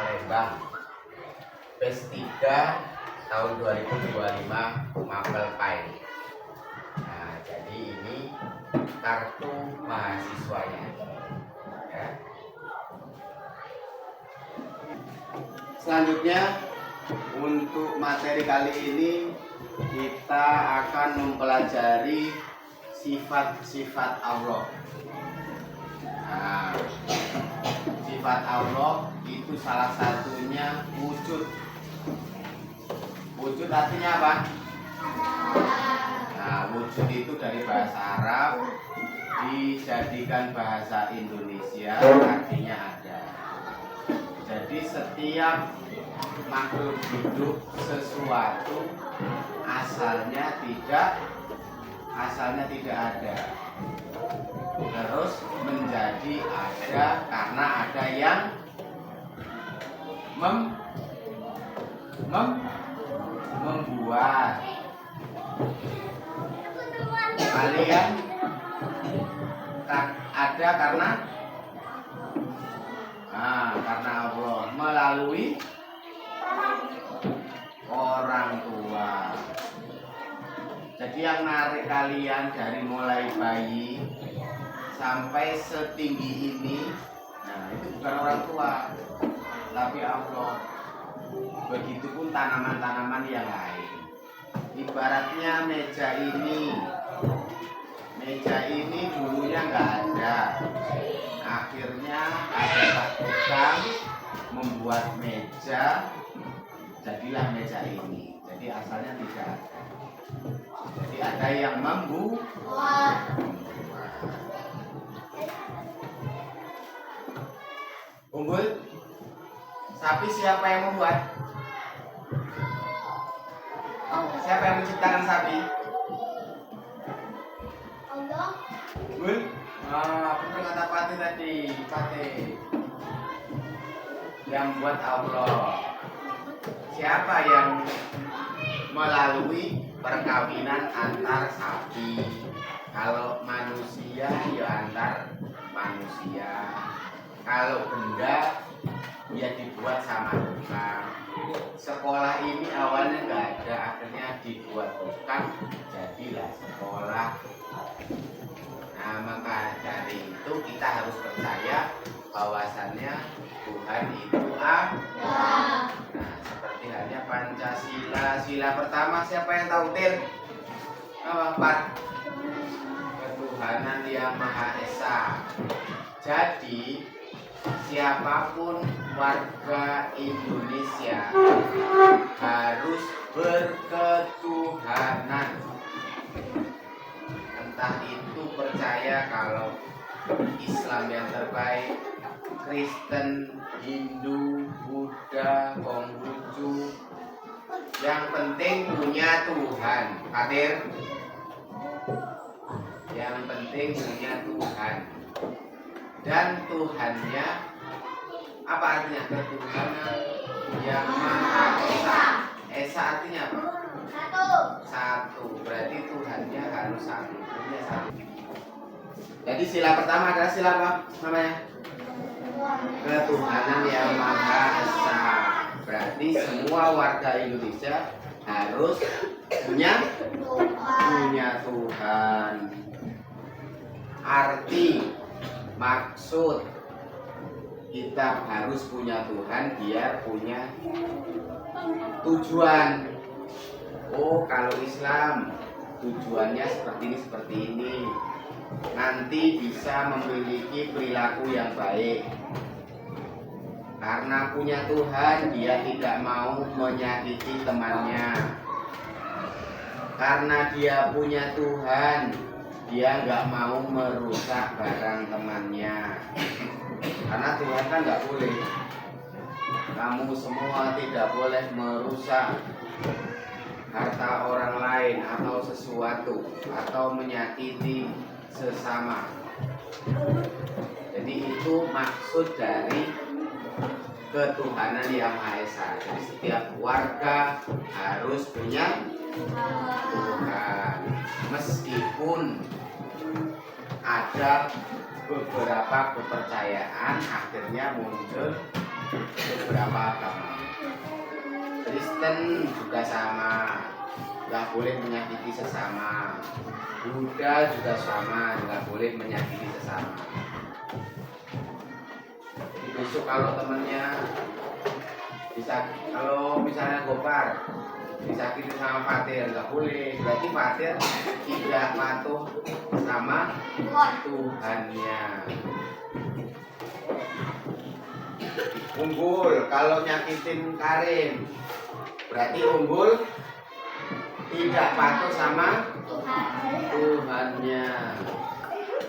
Palembang, PES 3 tahun 2025 Mapel Pai. Nah, jadi ini kartu mahasiswanya ya. Selanjutnya untuk materi kali ini kita akan mempelajari sifat-sifat Allah. Nah, sifat Allah itu salah satunya wujud. Wujud artinya apa? Nah, wujud itu dari bahasa Arab dijadikan bahasa Indonesia artinya ada. Jadi setiap makhluk hidup sesuatu asalnya tidak ada, terus menjadi ada karena ada yang membuat. Kalian ada karena Allah melalui orang tua. Jadi yang narik kalian dari mulai bayi sampai setinggi ini, nah itu bukan orang tua, tapi Allah. Begitupun tanaman-tanaman yang lain. Ibaratnya meja ini dulunya nggak ada, akhirnya ada Pak Tukang membuat meja, jadilah meja ini. Jadi asalnya tidak ada. Jadi ada yang membuat. Unggul, sapi siapa yang membuat? Siapa yang menciptakan sapi? Allah. Unggul? Betul kata Pati tadi, Pati. Yang buat Allah. Siapa yang melalui perkawinan antar sapi? Kalau manusia ya antar manusia. Kalau benda ya dibuat sama tukang. Sekolah ini awalnya nggak ada, akhirnya dibuat tukang, jadilah sekolah. Nah, maka dari itu kita harus percaya bahwasannya Tuhan itu ada. Nah, seperti halnya Pancasila, sila pertama siapa yang tahu Tir? Apa? Ketuhanan yang Maha Esa. Jadi siapapun warga Indonesia harus berketuhanan. Entah itu percaya kalau Islam yang terbaik, Kristen, Hindu, Buddha, Konghucu, yang penting punya Tuhan. Hadir? Yang penting punya Tuhan. Dan Tuhannya apa artinya? Ketuhanan yang Maha Esa. Esa artinya apa? Satu. Berarti Tuhannya harus satu. Punya satu. Jadi sila pertama adalah sila apa namanya? Ketuhanan yang Maha Esa. Berarti semua warga Indonesia harus punya Tuhan. Arti maksud kita harus punya Tuhan biar punya tujuan. Oh, kalau Islam tujuannya seperti ini. Nanti bisa memiliki perilaku yang baik. Karena punya Tuhan, dia tidak mau menyakiti temannya. Karena dia punya Tuhan, dia nggak mau merusak barang temannya. Karena Tuhan kan nggak boleh. Kamu semua tidak boleh merusak harta orang lain atau sesuatu, atau menyakiti sesama. Jadi itu maksud dari ketuhanan yang Maha Esa. Jadi setiap warga harus punya Tuhan. Meskipun ada beberapa kepercayaan akhirnya muncul beberapa agama. Kristen juga sama, nggak boleh menyakiti sesama. Buddha juga sama, nggak boleh menyakiti sesama. Jadi besok kalau temennya bisa, kalau misalnya Gopar disakiti sama Fatir, nggak boleh. Berarti Fatir tidak patuh sama Tuhannya. Unggul kalau nyakitin Karim, berarti Unggul tidak patuh sama Tuhannya.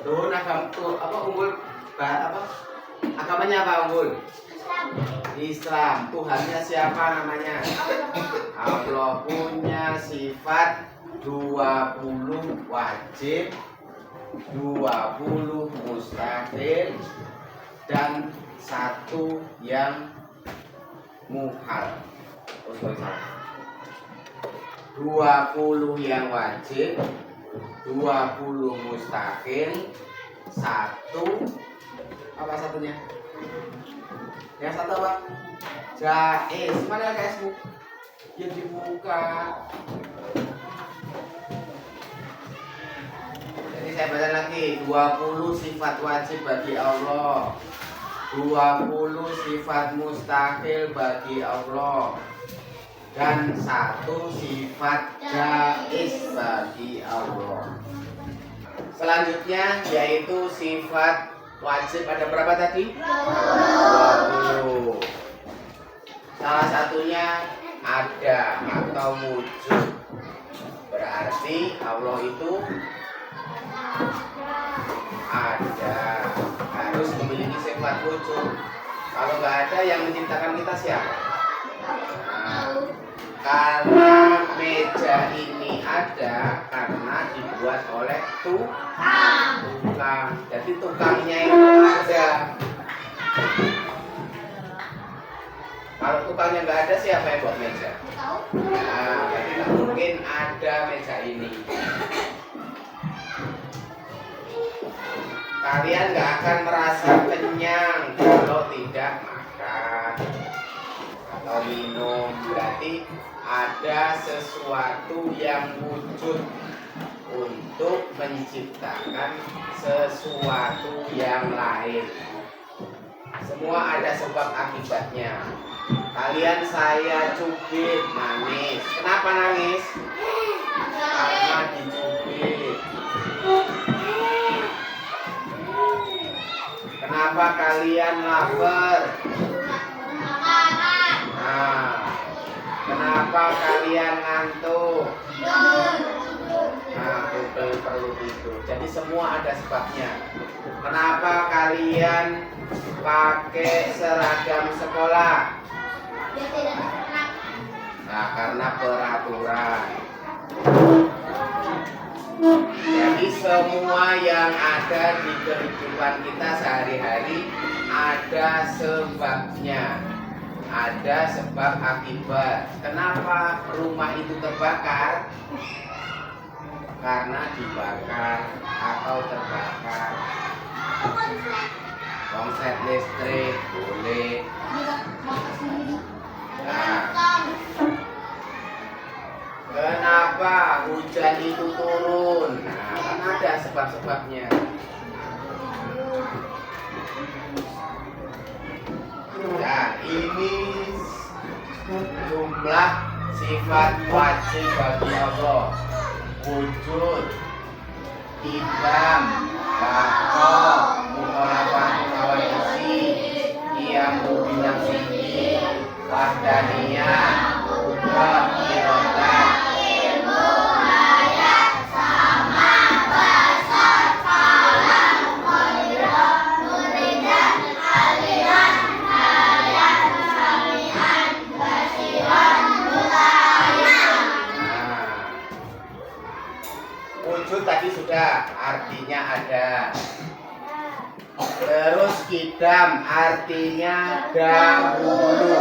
Tuh apa Unggul apa agamanya apa Unggul? Islam. Tuhannya siapa namanya? Allah. Punya sifat 20 wajib, 20 mustahil, dan 1 yang muhal. 20 yang wajib, 20 mustahil, 1 apa satunya? Yang satu apa? Jaiz. Mana KSmu? Yang dibuka. Jadi saya baca lagi. 20 sifat wajib bagi Allah, 20 sifat mustahil bagi Allah, dan 1 sifat jaiz bagi Allah. Selanjutnya yaitu sifat wajib ada berapa tadi? 20. Salah satunya ada atau wujud. Berarti Allah itu ada, harus memiliki sifat wujud. Kalau nggak ada, yang menciptakan kita siapa? Nah, karena meja ini ada karena dibuat oleh tukang. Jadi tukangnya itu ada. Kalau tukangnya nggak ada, siapa yang buat meja? Nah, jadi nggak mungkin ada meja ini. Kalian nggak akan merasa kenyang kalau tidak makan atau minum. Berarti ada sesuatu yang wujud untuk menciptakan sesuatu yang lain. Semua ada sebab akibatnya. Kalian saya cubit nangis. Kenapa nangis? Karena dicubit. Kenapa kalian lapar? Nah, kenapa kalian ngantuk? Nah, perlu tidur. Jadi semua ada sebabnya. Kenapa kalian pakai seragam sekolah? Nah, karena peraturan. Jadi semua yang ada di kehidupan kita sehari-hari ada sebabnya. Ada sebab akibat. Kenapa rumah itu terbakar? Karena dibakar atau terbakar. Konsep listrik boleh. Nah, kenapa hujan itu turun? Nah, kan ada sebab-sebabnya. Nah, ini jumlah sifat wajib bagi Allah. Wujud, idam, bako, mukhalafatu hawadisi, qiyamu binafsihi, wahdaniyah, qudrah, irodah, ilmu, hayat, sama, basar, kalam, qadiran, muridan, aliran, hayat, samian, basiran, mutahiran. Wujud tadi sudah, artinya ada. Terus kidam artinya dahulu.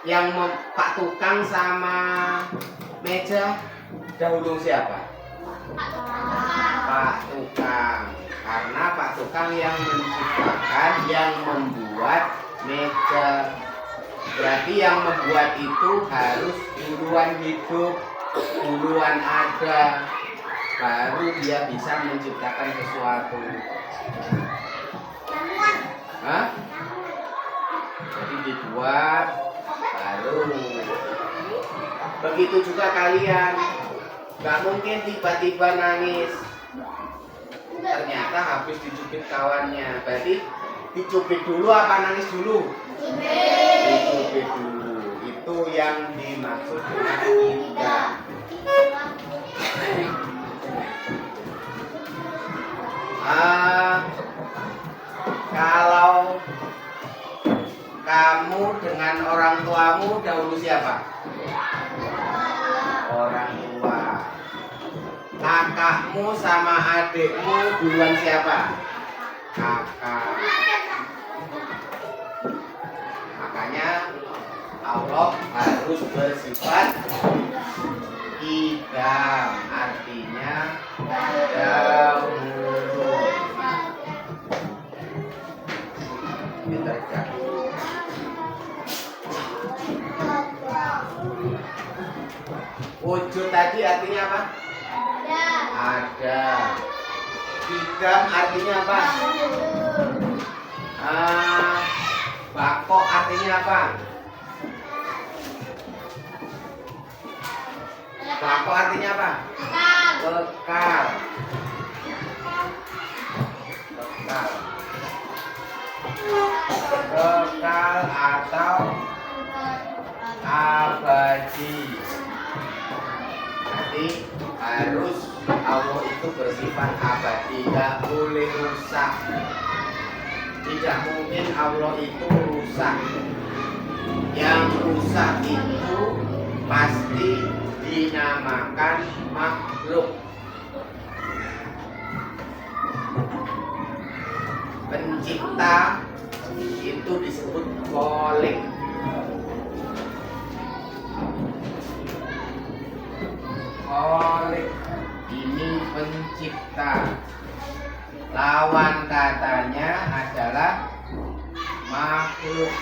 Yang Pak Tukang sama meja dahulu siapa? Pak Tukang. Karena Pak Tukang yang menciptakan, yang membuat meja. Berarti yang membuat itu harus duluan hidup, duluan ada, baru dia bisa menciptakan sesuatu. Hah? Jadi dibuat, baru. Begitu juga kalian. Gak mungkin tiba-tiba nangis. Ternyata habis dicubit kawannya. Berarti dicubit dulu apa nangis dulu? Dicubit dulu. Itu yang dimaksud dengan indah. Kalau kamu dengan orang tuamu dahulu siapa? Orang tua. Kakakmu sama adikmu duluan siapa? Kakak. Makanya Allah harus bersifat idam, artinya dahulu. Wujud tadi artinya apa? Ada. Idam artinya apa? Bako artinya apa? Bako artinya apa? Kekal. Kekal. Kekal atau abadi. Nanti harus Allah itu bersifat abadi, tidak boleh rusak. Tidak mungkin Allah itu rusak. Yang rusak itu pasti dinamakan makhluk. Pencipta itu disebut khalik. Khalik ini pencipta. Lawan katanya adalah makhluk.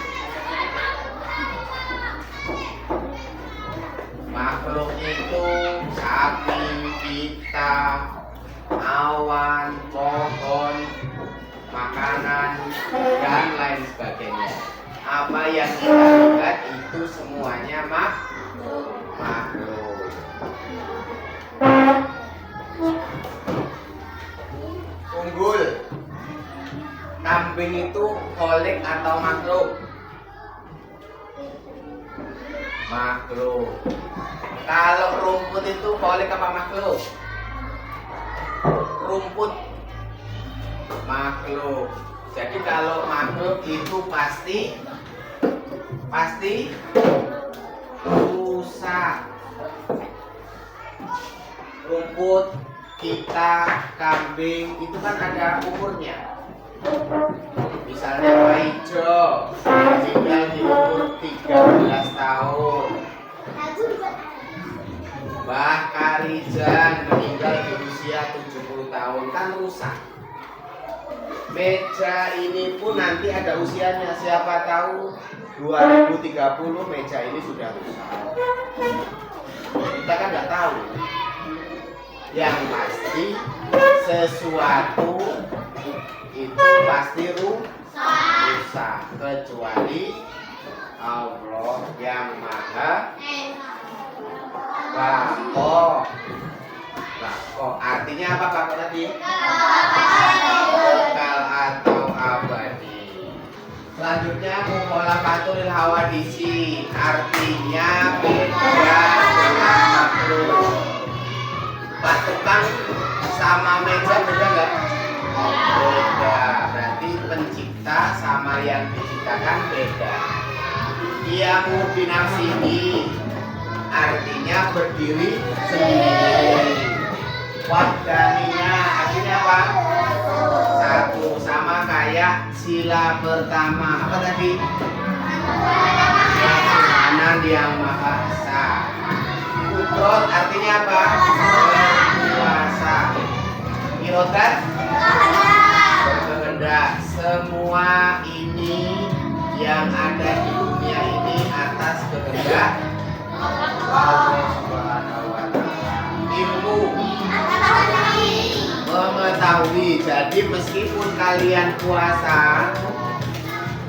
Makhluk itu sapi, kita, awan, pohon, makanan, dan lain sebagainya. Apa yang kita lihat itu semuanya makhluk. Unggul, kambing itu khalik atau makhluk? Makhluk. Kalau rumput itu khalik apa makhluk? Rumput. Makhluk. Jadi kalau makhluk itu pasti rusak. Rumput, kita, kambing itu kan ada umurnya. Misalnya Pak Ijo tinggal di umur 13 tahun. Mbah Karijan meninggal di usia 70 tahun, kan rusak. Meja ini pun nanti ada usianya, siapa tahu 2030 meja ini sudah rusak. Kita kan nggak tahu. Yang pasti sesuatu itu pasti rusak, kecuali Allah yang maha bako. Artinya apa bako tadi? Kekal atau abadi. Selanjutnya mukhalafatul hawadisi, artinya beda dengan makhluk. Pak Tukang sama meja beda nggak? Beda. Berarti pencipta sama yang diciptakan beda. Dia binafsihi, artinya berdiri sendiri. Wahdaninya artinya apa? Satu, sama kayak sila pertama. Apa tadi? Tuhanan yang Maha Esa. Kudrot artinya apa? Kuasa. Irodat mengetahui. Jadi meskipun kalian puasa,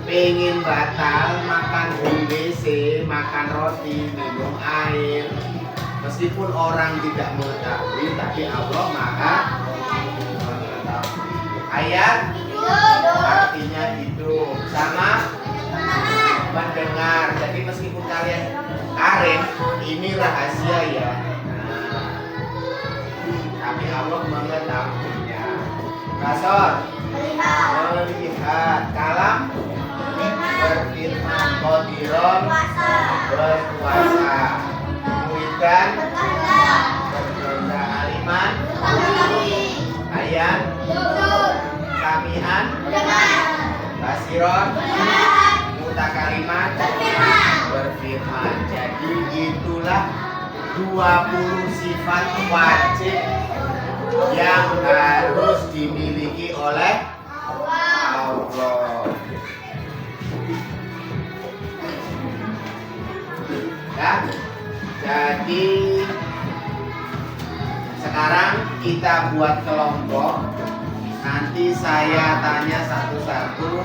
pengen batal makan di WC, makan roti, minum air, meskipun orang tidak mengetahui, tapi Allah Maha mengetahui. Ayat artinya hidup sama mendengar. Jadi meskipun kalian karim, ini rahasia ya. Nah, tapi Allah mengetahuinya. Kasor melihat, kalam berfirman, qadiron berpuasa, muidan berdoa, aliman ayat, samian basiron mutakaliman berfirman. Jadi itulah 20 sifat wajib yang harus dimiliki oleh Allah. Ya, jadi sekarang kita buat kelompok. Nanti saya tanya satu-satu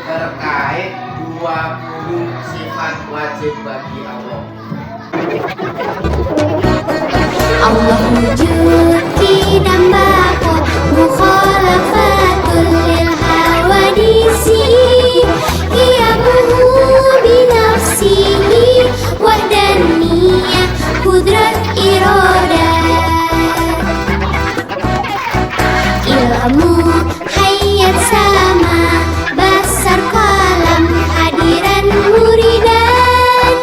terkait 20 sifat wajib bagi Allah. Allah wujud tidak bako mukhalafatul lil hawadisi qiyamuhu binafsihi wahdaniyah kudrat iradat ilmu hayat sama basar kalam hadiran muridan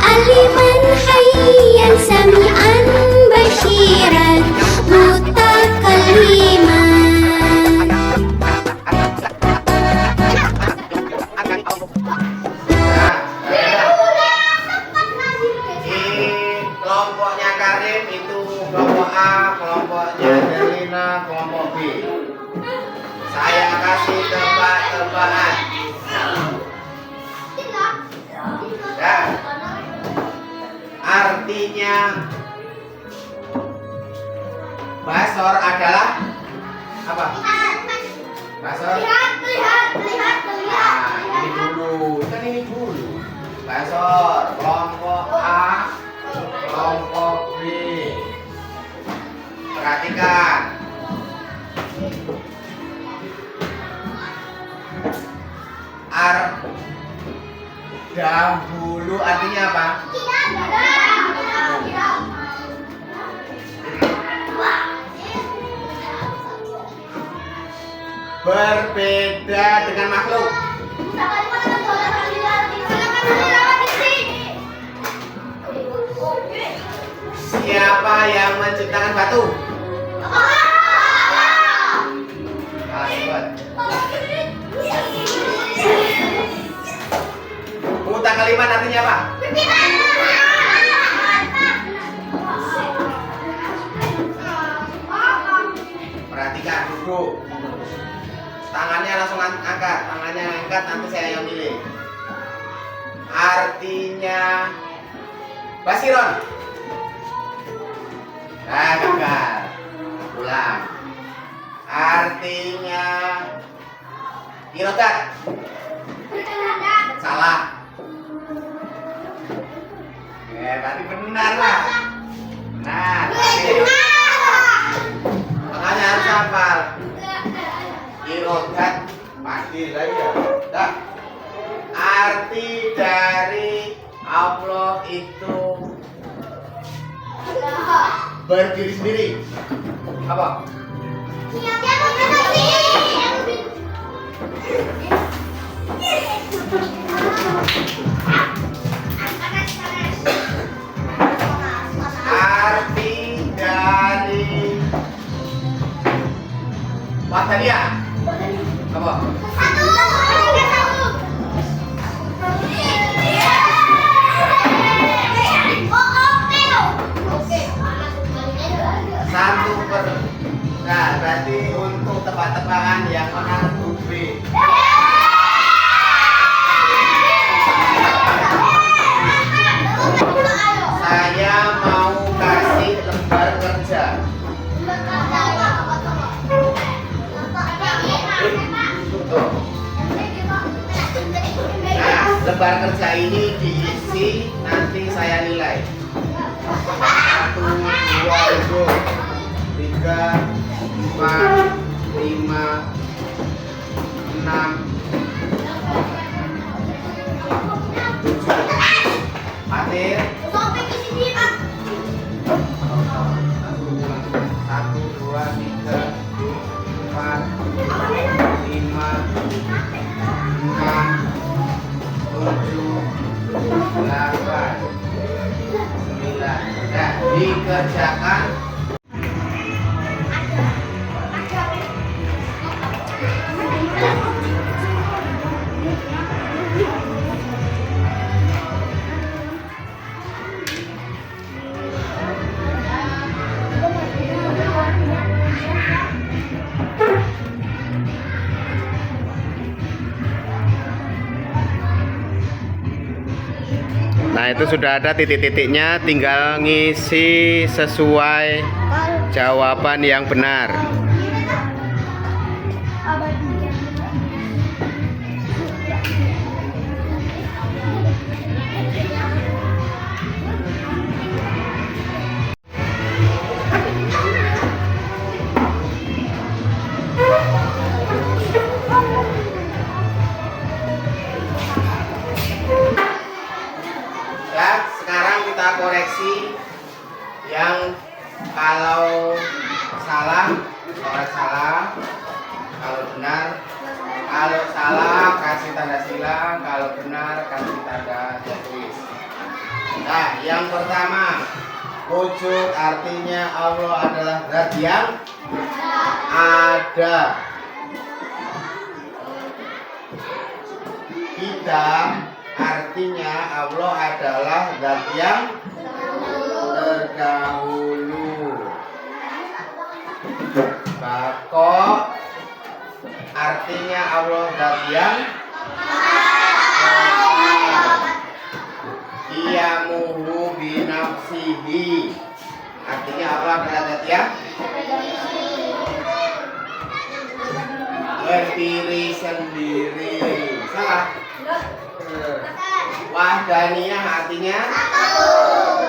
aliman hayyan sami'an basyiran mutakalliman. Kelompoknya Karim itu kelompok A, kelompoknya Delina kelompok B. Saya kasih tebak-tebakan. Ya. Artinya basor adalah apa? Basor. Nah, ini dulu, kan ini dulu. Basor, kelompok A, kelompok B. Perhatikan. Dahulu artinya apa? Berbeda dengan makhluk. Siapa yang menciptakan batu? Mutakaliman artinya apa? Perhatikan, duduk. Tangannya langsung angkat, tangannya angkat, nanti saya yang milih. Artinya basiron. Nah, gagal. Ulang. Artinya irodat. Salah. Berarti benar lah. Benar. Makanya harus hafal. Irodat pasti lah ya. Dah. Arti dari Allah itu berdiri sendiri. Apa? Arti dari wahdaniyah apa? Satu per. Nah, berarti untuk tebak-tebakan yang menang B. lembar kerja ini diisi, nanti saya nilai. 1, 2, 3, 4, 5, 6, 7. Hadir. 1, 2, 3, 4, 5, 6, 7, 8, 9. Sudah dikerjakan. Nah, itu sudah ada titik-titiknya, tinggal ngisi sesuai jawaban yang benar. Dan sekarang kita koreksi yang kalau salah, coret salah, kalau benar, kalau salah kasih tanda silang, kalau benar kasih tanda tulis. Nah, yang pertama, wujud artinya Allah adalah zat yang ada. Kita artinya Allah adalah zat yang terdahulu. Bako artinya Allah zat yang Qiyamuhu binafsihi, artinya Allah adalah zat yang berdiri sendiri. Salah. Wahdaniyah artinya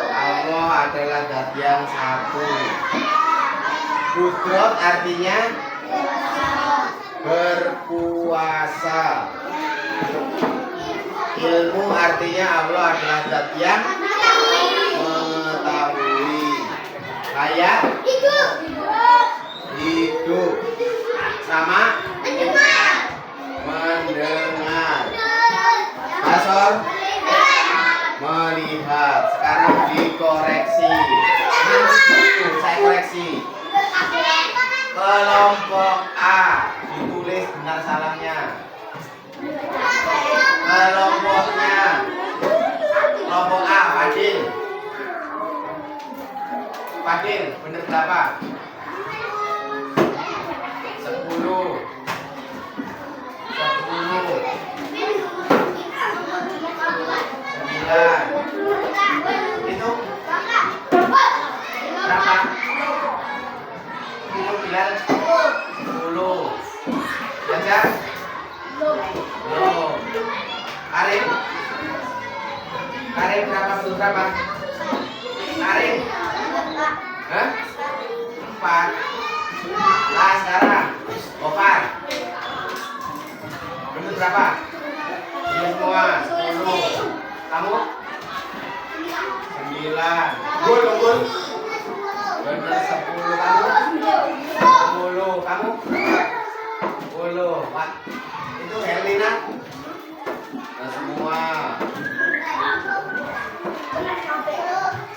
Allah adalah zat yang satu. Qudrat artinya berkuasa. Ilmu artinya Allah adalah zat yang mengetahui. Hayat hidup. Sama mendengar. Basor melihat. Sekarang dikoreksi. Saya koreksi. Kelompok A ditulis benar salahnya. Kelompoknya kelompok A, Fadil. Fadil, benar berapa? 10. 9. Itu berapa? Itu bilang 10. Belajar? Belum. Karim? Karim berapa? Betul berapa? Karim? Hah? 4. Lah sekarang Gopar. Betul berapa? Ini semua 10. Kamu? 9. Unggul. Bener 10. Kamu? 10. Kamu? 10. Pak. Itu Helena? Nah, semua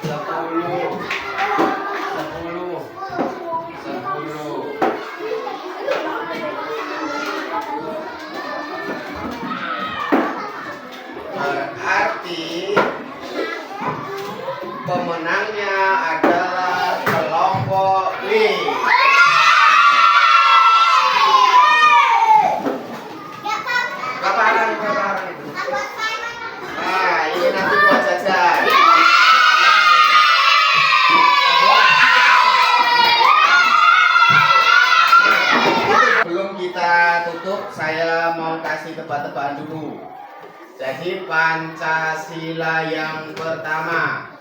10. 10. Berarti pemenangnya adalah kelompok B. Berapa orang itu? Nah, ini nanti buat jajan. Sebelum kita tutup, saya mau kasih tebak-tebakan dulu. Jadi Pancasila yang pertama,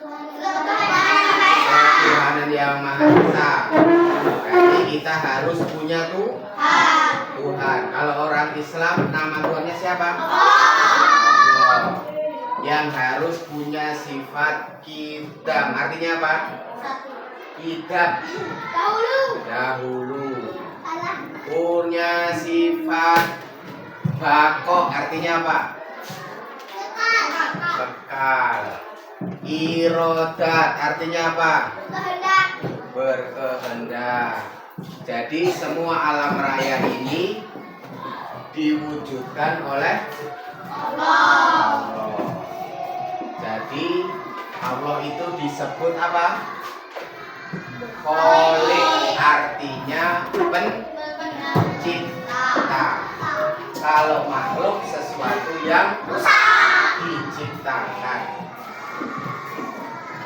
Tuhan Yang Maha Esa. Berarti kita harus punya Tuhan. Kalau orang Islam nama Tuhannya siapa? Allah. Yang harus punya sifat qidam. Artinya apa? Qidam. Dahulu. Punya sifat bako. Artinya apa? Kekal. Irodat. Artinya apa? Berkehendak. Jadi semua alam raya ini diwujudkan oleh Allah. Jadi Allah itu disebut apa? Kholik, artinya pencipta. Kalau makhluk sesuatu yang diciptakan.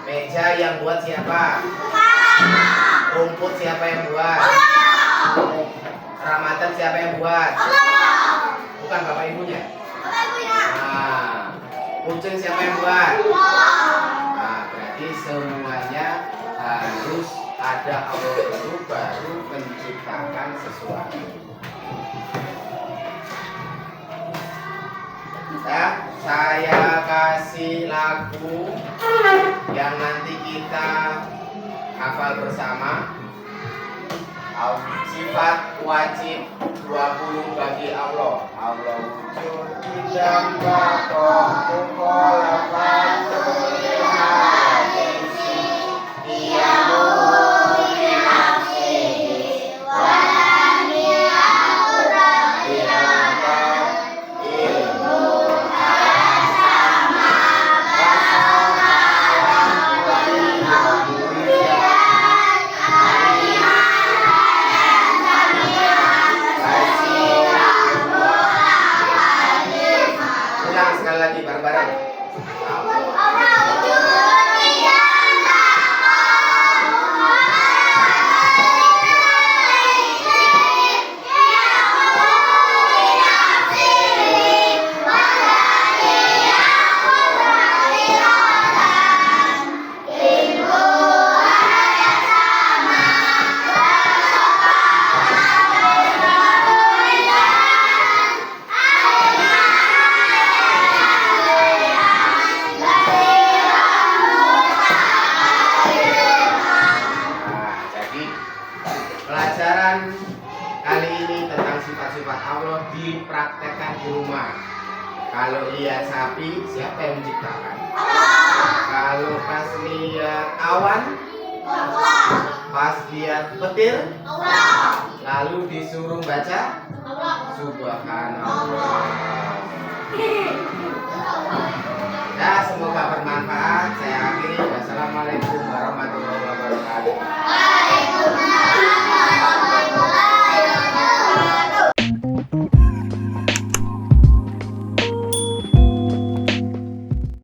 Meja yang buat siapa? Rumput siapa yang buat? Ramatan siapa yang buat? Bukan bapak ibunya. Nah, kucing siapa yang buat? Nah, berarti semuanya harus ada Allah itu baru menciptakan sesuatu. Ya, saya kasih lagu yang nanti kita hafal bersama. Sifat wajib 20 bagi Allah. Allah wujud tidak bakoh mukolafatul hadisi. Dia murni nafsihi walam ya'urah birakat ilmu sama basara waliha muridan. Sekali lagi bareng-bareng. Pelajaran kali ini tentang sifat-sifat Allah dipraktekkan di rumah. Kalau lihat sapi, siapa yang menciptakan? Kalau pas lihat awan, pas lihat petir, lalu disuruh baca Subhanallah. Ya, semoga bermanfaat. Saya akhiri. Wassalamualaikum